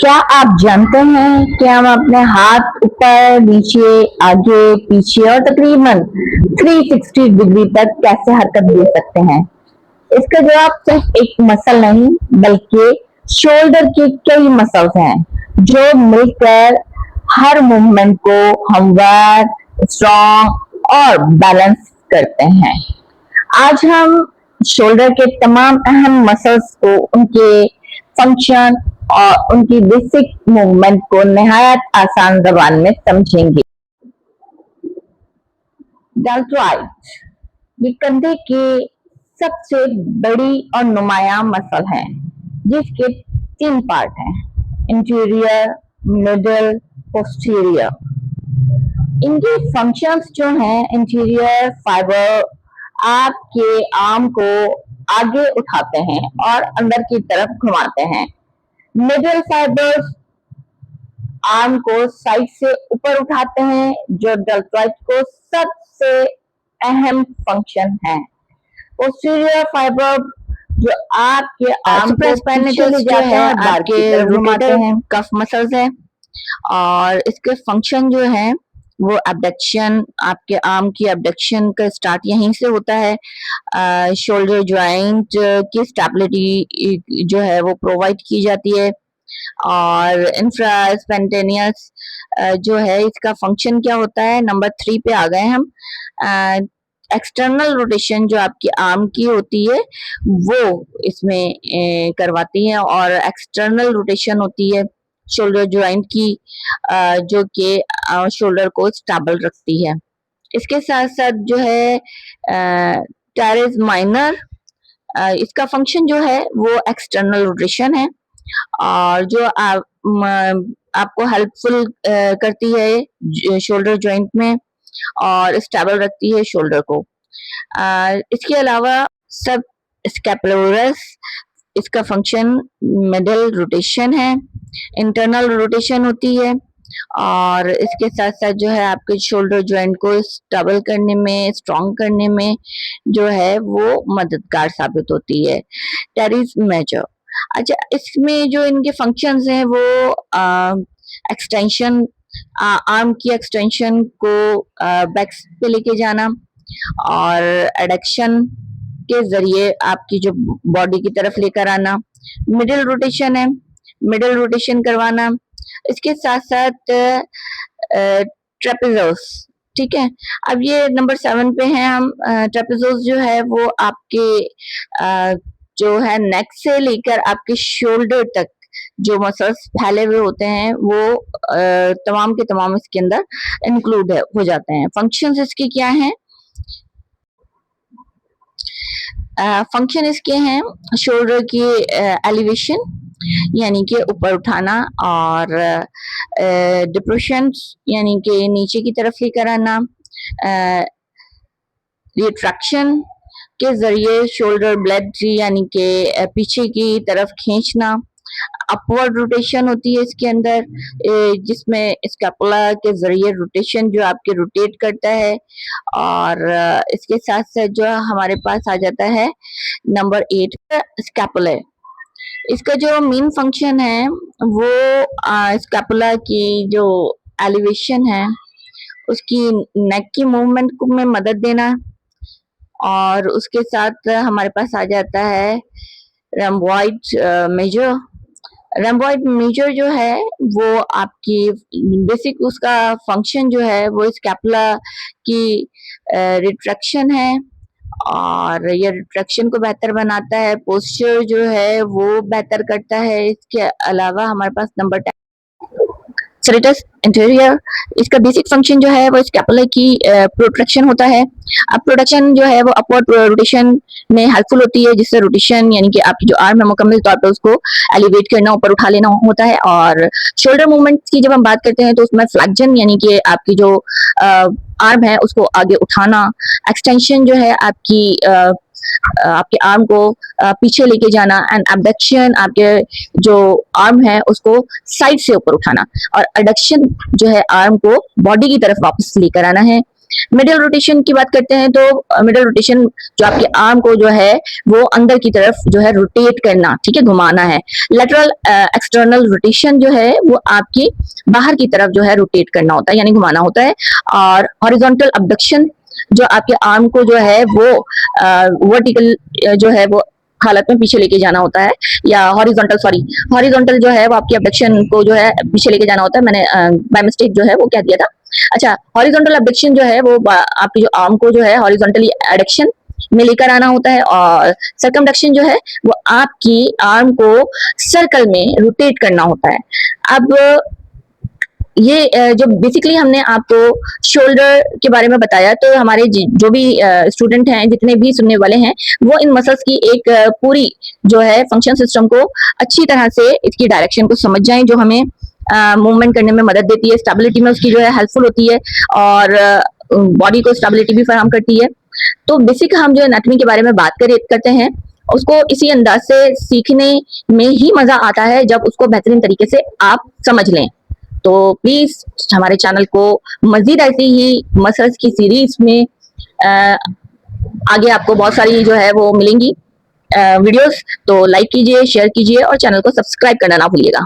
क्या आप जानते हैं कि हम अपने हाथ ऊपर, नीचे, आगे, पीछे और तकरीबन 360 डिग्री तक कैसे हरकत दे सकते हैं? इसका जवाब सिर्फ एक मसल नहीं बल्कि शोल्डर के कई मसल्स हैं जो मिलकर हर मूवमेंट को हमवार, स्ट्रॉन्ग और बैलेंस करते हैं। आज हम शोल्डर के तमाम अहम मसल्स को, उनके फंक्शन और उनकी बेसिक मूवमेंट को निहायत आसान जबान में समझेंगे। डेल्टॉइड ये कंधे की सबसे बड़ी और नुमाया मसल है जिसके 3 पार्ट हैं: इंटीरियर, मिडल, पोस्टीरियर। इनके फंक्शंस जो हैं: इंटीरियर फाइबर आपके आर्म को आगे उठाते हैं और अंदर की तरफ घुमाते हैं। मिडल फाइबर्स आर्म को साइड से ऊपर उठाते हैं, जो डेल्टॉइड को सबसे अहम फंक्शन है। पोस्टीरियर फाइबर जो आपके आर्म को पीछे ले जाते हैं और बाहर की तरफ घुमाते हैं। कफ मसल्स है और इसके फंक्शन जो है वो एबडक्शन, आपके आर्म की एबडक्शन का स्टार्ट यहीं से होता है। शोल्डर जॉइंट की स्टेबिलिटी जो है वो प्रोवाइड की जाती है। और इंफ्रा स्पॉन्टेनियस जो है इसका फंक्शन क्या होता है, नंबर 3 पे आ गए हम। एक्सटर्नल रोटेशन जो आपकी आर्म की होती है वो इसमें करवाती है, और एक्सटर्नल रोटेशन होती है शोल्डर जॉइंट की जो कि शोल्डर को स्टेबल रखती है। इसके साथ साथ जो है टेरेस माइनर, इसका फंक्शन जो है वो एक्सटर्नल रोटेशन है और जो आपको हेल्पफुल करती है शोल्डर जॉइंट में और स्टेबल रखती है शोल्डर को। इसके अलावा सब स्कैपुलरस, इसका फंक्शन मिडल रोटेशन है, इंटरनल रोटेशन होती है और इसके साथ साथ जो है आपके शोल्डर जॉइंट को स्टेबल करने में, स्ट्रॉन्ग करने में जो है वो मददगार साबित होती है। टेरिस मेजर, अच्छा, इसमें जो इनके फंक्शंस हैं वो एक्सटेंशन, आर्म की एक्सटेंशन को बैक पे लेके जाना और एडक्शन के जरिए आपकी जो बॉडी की तरफ लेकर आना। मिडिल रोटेशन है, मिडिल रोटेशन करवाना। इसके साथ साथ ट्रेपेजोस, ठीक है। अब ये नंबर 7 पे है हम। ट्रेपेजोस जो है वो आपके जो है नेक से लेकर आपके शोल्डर तक जो मसल्स फैले हुए होते हैं वो तमाम के तमाम इसके अंदर इंक्लूड हो जाते हैं। फंक्शंस इसके क्या हैं? फंक्शन इसके हैं शोल्डर की एलिवेशन यानी कि ऊपर उठाना, और डिप्रेशन यानी कि नीचे की तरफ लेकर आना, रिट्रैक्शन के जरिए शोल्डर ब्लेड यानी कि पीछे की तरफ खींचना। अपवर्ड रोटेशन होती है इसके अंदर जिसमें स्कैपुला के जरिए रोटेशन जो आपके रोटेट करता है, और इसके साथ साथ जो हमारे पास आ जाता है नंबर 8 स्कैपुला। इसका जो मेन फंक्शन है वो स्कैपुला की जो एलिवेशन है उसकी नेक की मूवमेंट में मदद देना, और उसके साथ हमारे पास आ जाता है रम्बॉइड मेजर। रम्बॉइड मेजर जो है वो आपकी बेसिक उसका फंक्शन जो है वो स्कैपुला की रिट्रैक्शन है और ये रिट्रैक्शन को बेहतर बनाता है, पोस्चर जो है वो बेहतर करता है। इसके अलावा हमारे पास नंबर 10 सेरेटस इंटीरियर, इसका बेसिक फंक्शन जो है वो स्कैपुला की प्रोटेक्शन होता है। अब प्रोटेक्शन जो है वो अपवर्ड रोटेशन में हेल्पफुल होती है, जिससे रोटेशन यानी कि आपकी जो आर्म है मुकम्मल तौर पर उसको एलिवेट करना, ऊपर उठा लेना होता है। और शोल्डर मूवमेंट की जब हम बात करते हैं तो उसमें फ्लेक्शन यानी कि आपकी जो आर्म है उसको आगे उठाना, एक्सटेंशन जो है आपके आर्म को पीछे लेके जाना, एंड एबडक्शन आपके जो आर्म है उसको साइड से ऊपर उठाना, और एडक्शन जो है आर्म को बॉडी की तरफ वापस लेकर आना है। मिडिल रोटेशन की बात करते हैं तो मिडिल रोटेशन जो आपके आर्म को जो है वो अंदर की तरफ जो है रोटेट करना, ठीक है, घुमाना है। लेटरल एक्सटर्नल रोटेशन जो है वो आपकी बाहर की तरफ जो है रोटेट करना होता है, यानी घुमाना होता है। और हॉरिजॉन्टल अबडक्शन जो आपके आर्म को जो है वो वर्टिकल जो है वो हालत में पीछे लेके जाना होता है, या हॉरिजॉन्टल जो है वो आपकी अबडक्शन को जो है पीछे लेके जाना होता है। मैंने बाय मिस्टेक जो है वो कह दिया था। अच्छा, हॉरिजॉन्टल अबडक्शन जो है वो आपकी जो आर्म को जो है हॉरिजॉन्टली एडक्शन में लेकर आना होता है, और सर्कमडक्शन जो है वो आपकी आर्म को सर्कल में रोटेट करना होता है। अब ये जो बेसिकली हमने आपको शोल्डर के बारे में बताया, तो हमारे जो भी स्टूडेंट हैं, जितने भी सुनने वाले हैं, वो इन मसल्स की एक पूरी जो है फंक्शन सिस्टम को अच्छी तरह से इसकी डायरेक्शन को समझ जाएं, जो हमें मूवमेंट करने में मदद देती है, स्टेबिलिटी में उसकी जो है हेल्पफुल होती है, और बॉडी को स्टेबिलिटी भी फराहम करती है। तो बेसिक हम जो एनाटॉमी के बारे में बात करते हैं, उसको इसी अंदाज से सीखने में ही मजा आता है जब उसको बेहतरीन तरीके से आप समझ लें। तो प्लीज हमारे चैनल को मजीद ऐसी ही मसल्स की सीरीज में आगे आपको बहुत सारी जो है वो मिलेंगी वीडियोस। तो लाइक कीजिए, शेयर कीजिए और चैनल को सब्सक्राइब करना ना भूलिएगा।